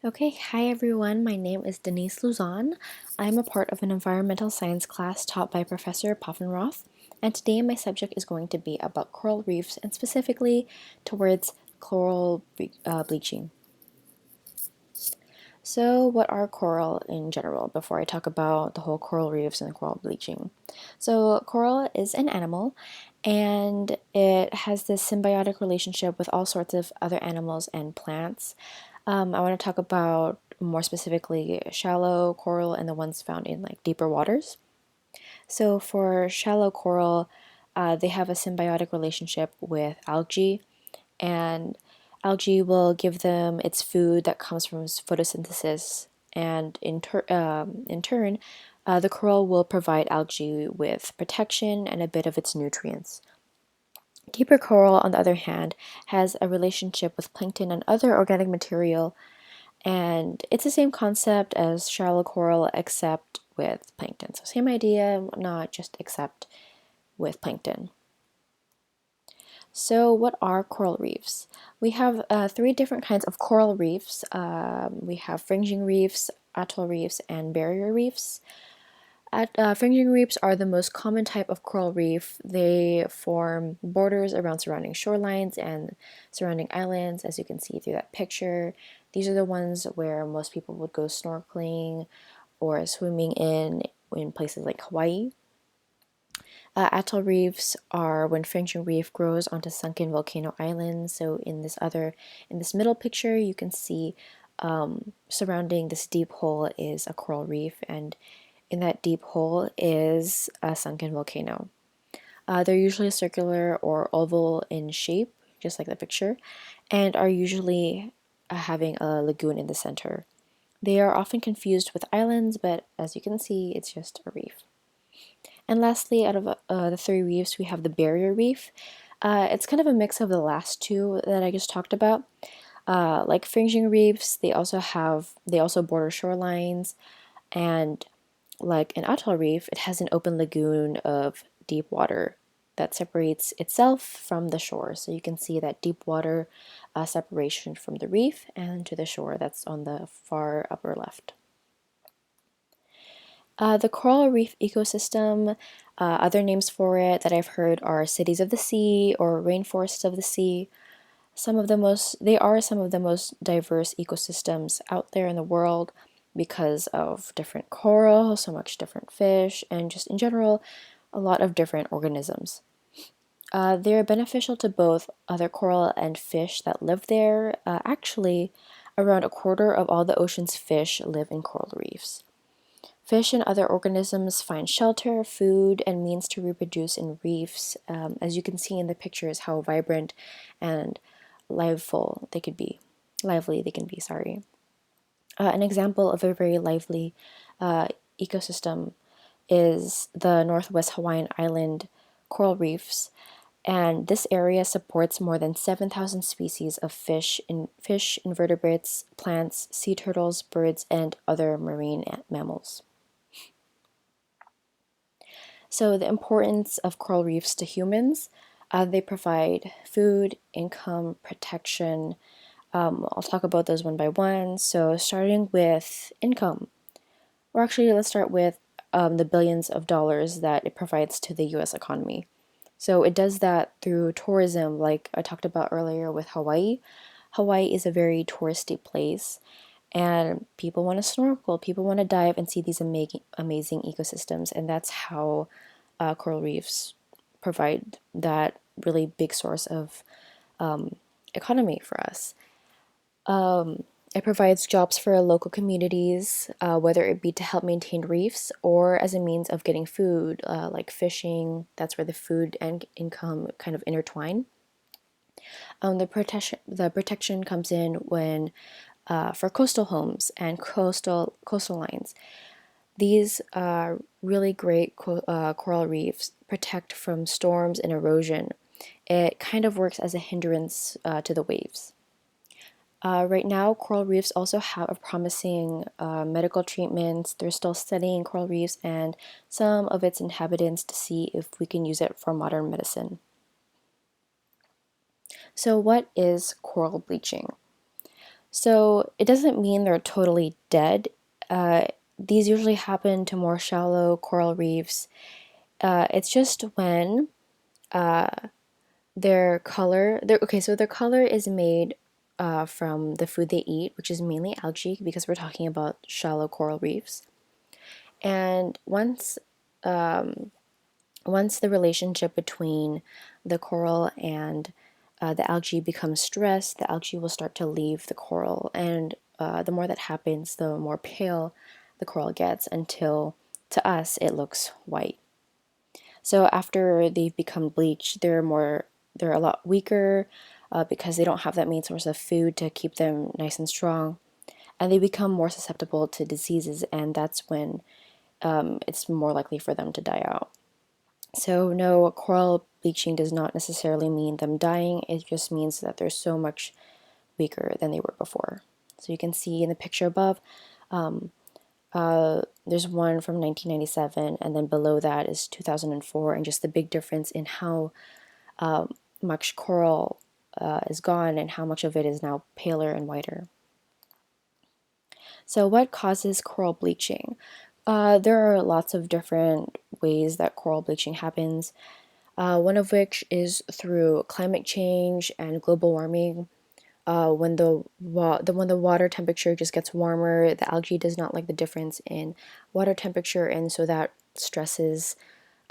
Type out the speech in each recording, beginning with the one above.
Okay, hi everyone. My name is Denyse Luzon. I'm a part of an environmental science class taught by Professor Poffenroth, and today my subject is going to be about coral reefs and specifically towards bleaching. So, what are coral in general before I talk about the whole coral reefs and coral bleaching? So, coral is an animal and it has this symbiotic relationship with all sorts of other animals and plants. I want to talk about more specifically shallow coral and the ones found in like deeper waters. So, for shallow coral, they have a symbiotic relationship with algae and algae will give them its food that comes from photosynthesis, and in turn, the coral will provide algae with protection and a bit of its nutrients. Deeper coral, on the other hand, has a relationship with plankton and other organic material, and it's the same concept as shallow coral except with plankton. So, same idea, not just except with plankton. So, what are coral reefs? We have three different kinds of coral reefs. We have fringing reefs, atoll reefs, and barrier reefs. Fringing reefs are the most common type of coral reef. They form borders around surrounding shorelines and surrounding islands, as you can see through that picture. These are the ones where most people would go snorkeling or swimming in places like Hawaii. Atoll reefs are when fringing reef grows onto sunken volcano islands. So in this middle picture, you can see surrounding this deep hole is a coral reef, and in that deep hole is a sunken volcano. They're usually circular or oval in shape, just like the picture, and are usually having a lagoon in the center. They are often confused with islands, but as you can see, it's just a reef. And lastly, out of the three reefs, we have the barrier reef. It's kind of a mix of the last two that I just talked about. Like fringing reefs, they also border shorelines, and like an atoll reef, it has an open lagoon of deep water that separates itself from the shore. So you can see that deep water separation from the reef and to the shore that's on the far upper left. The coral reef ecosystem, other names for it that I've heard are cities of the sea or rainforests of the sea. They are some of the most diverse ecosystems out there in the world because of different coral, so much different fish, and just in general, a lot of different organisms. They're beneficial to both other coral and fish that live there. Actually, around a quarter of all the ocean's fish live in coral reefs. Fish and other organisms find shelter, food, and means to reproduce in reefs, as you can see in the pictures how vibrant and lively they can be, sorry. An example of a very lively ecosystem is the Northwest Hawaiian Island coral reefs, and this area supports more than 7,000 species of fish, invertebrates, plants, sea turtles, birds, and other marine mammals. So, the importance of coral reefs to humans, they provide food, income, protection. I'll talk about those one by one. So, starting with income, or actually, let's start with the billions of dollars that it provides to the US economy. So, it does that through tourism, like I talked about earlier with Hawaii. Hawaii is a very touristy place, and people want to snorkel, people want to dive and see these amazing ecosystems, and that's how coral reefs provide that really big source of economy for us. It provides jobs for local communities, whether it be to help maintain reefs or as a means of getting food, like fishing. That's where the food and income kind of intertwine. The protection comes in when for coastal homes and coastal lines. These really great coral reefs protect from storms and erosion. It kind of works as a hindrance to the waves. Right now, coral reefs also have a promising medical treatments. They're still studying coral reefs and some of its inhabitants to see if we can use it for modern medicine. So, what is coral bleaching? So it doesn't mean they're totally dead. These usually happen to more shallow coral reefs. It's just when so their color is made from the food they eat, which is mainly algae because we're talking about shallow coral reefs. And once the relationship between the coral and the algae becomes stressed, the algae will start to leave the coral. And the more that happens, the more pale the coral gets until to us it looks white. So after they've become bleached, they're a lot weaker because they don't have that main source of food to keep them nice and strong. And they become more susceptible to diseases, and that's when it's more likely for them to die out. So, no, coral bleaching does not necessarily mean them dying, it just means that they're so much weaker than they were before. So, you can see in the picture above, there's one from 1997, and then below that is 2004, and just the big difference in how much coral is gone and how much of it is now paler and whiter. So, what causes coral bleaching? There are lots of different ways that coral bleaching happens. One of which is through climate change and global warming. When the water temperature just gets warmer, the algae does not like the difference in water temperature, and so that stresses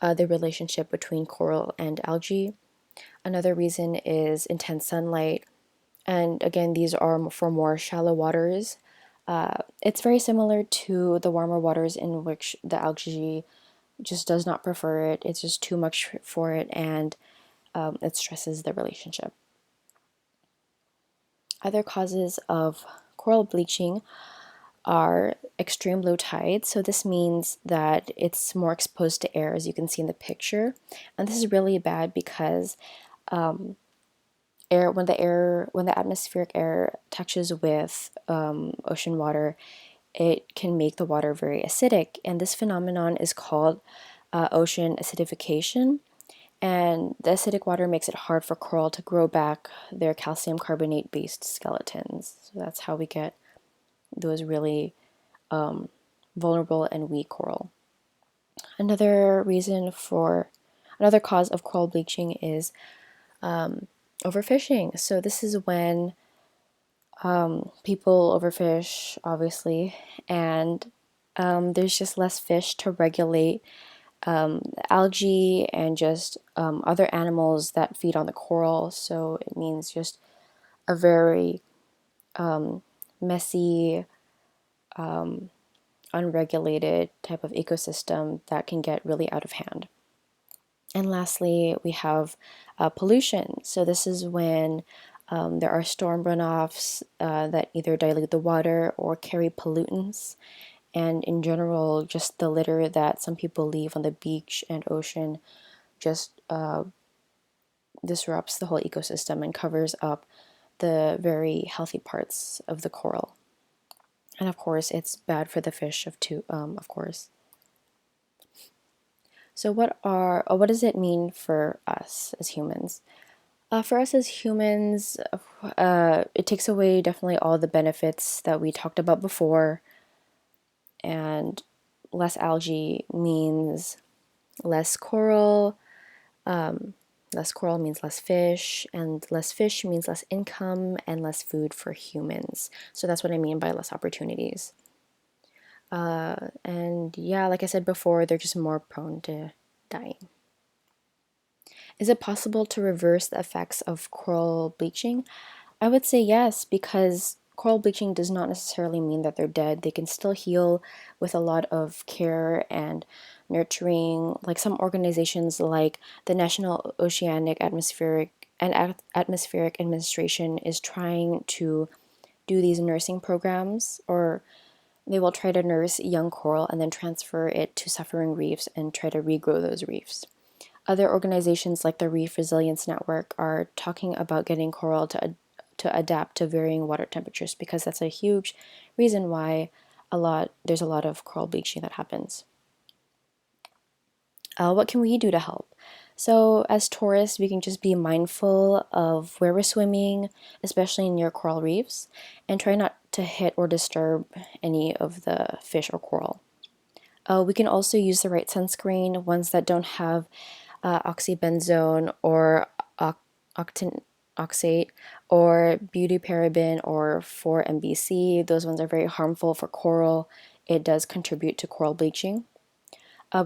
the relationship between coral and algae. Another reason is intense sunlight, and again, these are for more shallow waters. It's very similar to the warmer waters in which the algae just does not prefer it. It's just too much for it, and it stresses the relationship. Other causes of coral bleaching are extreme low tides. So this means that it's more exposed to air, as you can see in the picture. And this is really bad because when the atmospheric air touches with ocean water, it can make the water very acidic. And this phenomenon is called ocean acidification. And the acidic water makes it hard for coral to grow back their calcium carbonate based skeletons. So that's how we get those really vulnerable and weak coral. Another another cause of coral bleaching is overfishing. So this is when people overfish, obviously, and there's just less fish to regulate algae and just other animals that feed on the coral. So it means just a very messy, unregulated type of ecosystem that can get really out of hand. And lastly, we have pollution. So this is when there are storm runoffs that either dilute the water or carry pollutants. And in general, just the litter that some people leave on the beach and ocean just disrupts the whole ecosystem and covers up the very healthy parts of the coral. And of course, it's bad for the fish of course. So what does it mean for us as humans? For us as humans, it takes away definitely all the benefits that we talked about before, and less algae means less coral. Less coral means less fish, and less fish means less income and less food for humans. So that's what I mean by less opportunities. And yeah, like I said before, they're just more prone to dying. Is it possible to reverse the effects of coral bleaching? I would say yes, because coral bleaching does not necessarily mean that they're dead. They can still heal with a lot of care and nurturing. Like some organizations, like the National Oceanic Atmospheric Administration, is trying to do these nursing programs, or they will try to nurse young coral and then transfer it to suffering reefs and try to regrow those reefs. Other organizations like the Reef Resilience Network are talking about getting coral to adapt to varying water temperatures, because that's a huge reason why there's a lot of coral bleaching that happens. What can we do to help? So as tourists, we can just be mindful of where we're swimming, especially near coral reefs, and try not to hit or disturb any of the fish or coral. We can also use the right sunscreen, ones that don't have oxybenzone or octane oxate or butyrparaben or 4-MBC. Those ones are very harmful for coral. It does contribute to coral bleaching.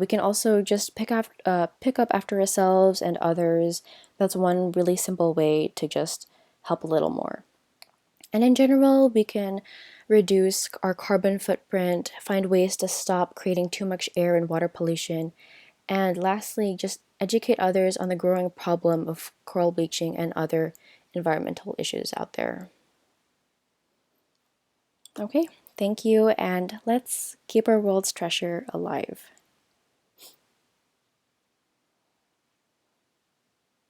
We can also just pick up after ourselves and others. That's one really simple way to just help a little more. And in general, we can reduce our carbon footprint, find ways to stop creating too much air and water pollution, and lastly, just educate others on the growing problem of coral bleaching and other environmental issues out there. Okay, thank you, and let's keep our world's treasure alive.